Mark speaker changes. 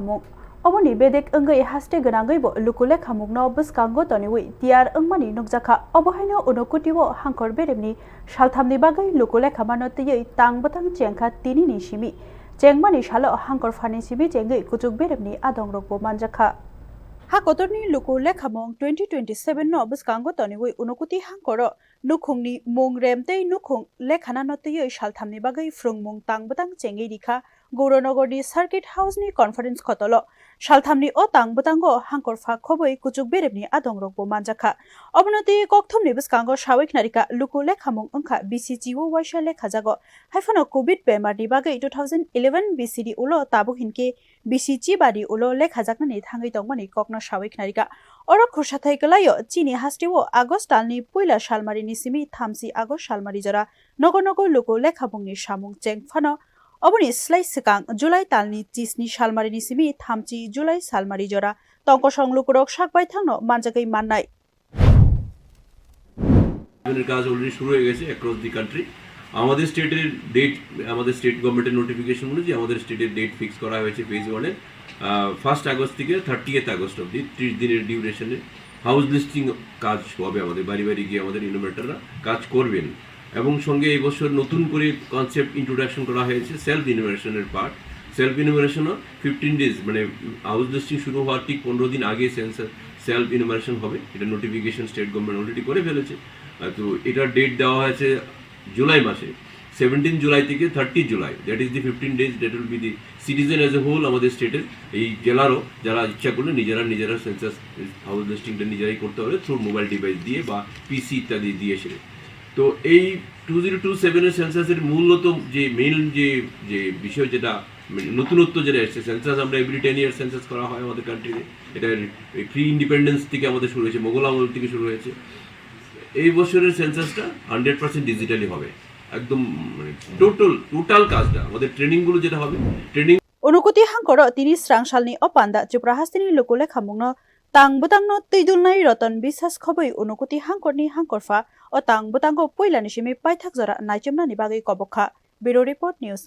Speaker 1: lekhamung oboni bedek engai haste ganangai bo luku lekhamungno buskango toniwi tiar engmani nukjaka obohaino Unakoti Hangkhoro beremni salthamni bagwi luku lekhamano tiyei tangbwtang chengkha tini ni simi chengmani salo Hangkhoro phani simi chengai kuchuk beremni adong rokbo manjaka Hakotorni Luku lekhamung 2027 no buskango toniwi Unakoti Hangkhoro nukhungni mung remtei nukhung lekhana no tiyei salthamni bagwi frungmung tangbwtang chengai rikha Gauronogorni Circuit House ni conference khotolo salthamni o tangbwtango Hangkhoro pha khoboi kuchuk beremni adong rokbo manjaka obonoti kokthumni buskango sawik narika luku lekhamung ongkha BCGO waisa lekhajago haifano covid bemarni bagui 2011 BCD ulo tabuk hinke BCG badi ulo lekhajaknani thangai tongmani kokno sawik narika oro khursathai kalayo chini hastiwo August talni puila salmarini simi thamsi August salmari jora nogo luku lekhamungni samung chengphano oboni slai sikang July talni chisni salmarini simi thamchi July salmari jora tongkosong lukurok sakbai thangno manjakai mannai
Speaker 2: কাজ already শুরু হয়ে গেছে across the country আমাদের স্টেটের date আমাদের state গভর্নমেন্টের notification অনুযায়ী আমাদের স্টেটের ডেট ফিক্স করা হয়েছে ফেজ 1 এর 1 আগস্ট থেকে 30 আগস্ট অবধি 30 দিনের ডিউরেশনে হাউস লিস্টিং কাজ হবে আমাদের বাড়ি বাড়ি গিয়ে আমাদের ইনোভেটররা কাজ করবেন এবং সঙ্গে এই বছর নতুন করে কনসেপ্ট ইন্ট্রোডাকশন করা হয়েছে সেলফ ইনোভেশনের পার্ট সেলফ ইনোভেশনও 15 ডেজ মানে হাউস লিস্টিং শুরু হওয়ার ঠিক 15 দিন আগে সেলফ ইনোভেশন হবে এটা নোটিফিকেশন স্টেট গভর্নমেন্ট অলরেডি করে ফেলেছে তো এটার ডেট দেওয়া হয়েছে জুলাই মাসে 17 জুলাই থেকে 30 July that is the 15 days that will be the citizen as a whole আমাদের স্টেটের এই জেলারও যারা ইচ্ছা করলে নিজেরা সেন্সাস হাউস লিস্টিংটা নিজেরাই করতে হবে থ্রু মোবাইল ডিভাইস দিয়ে বা পিসি ইত্যাদি দিয়ে এসে তো এই 2027 এর সেন্সাসের মূলত যে মেইন যে বিষয় যেটা নতুনত্ব যেটা এসেছে সেন্সাস আমরা এভরি 10 ইয়ার সেন্সাস করা হয় আমাদের কান্ট্রিতে এটা প্রি ইন্ডিপেন্ডেন্স থেকে আমাদের শুরু হয়েছে মোগল আমল থেকে শুরু হয়েছে এই বছরের সেন্সাসটা 100% ডিজিটালি হবে একদম মানে টোটাল কাজটা আমাদের ট্রেনিং গুলো যেটা হবে training
Speaker 1: Unakoti Hangkhoro tini srangsalni opanda Tripura hastini luku lekhamungno tangbwtangno tuidulnai roton bisas khoboi Unakoti Hangkhorni Hangkhorpha o tangbwtango poilani simi paithak jora naichomnani bagui kobokha Bureau Report News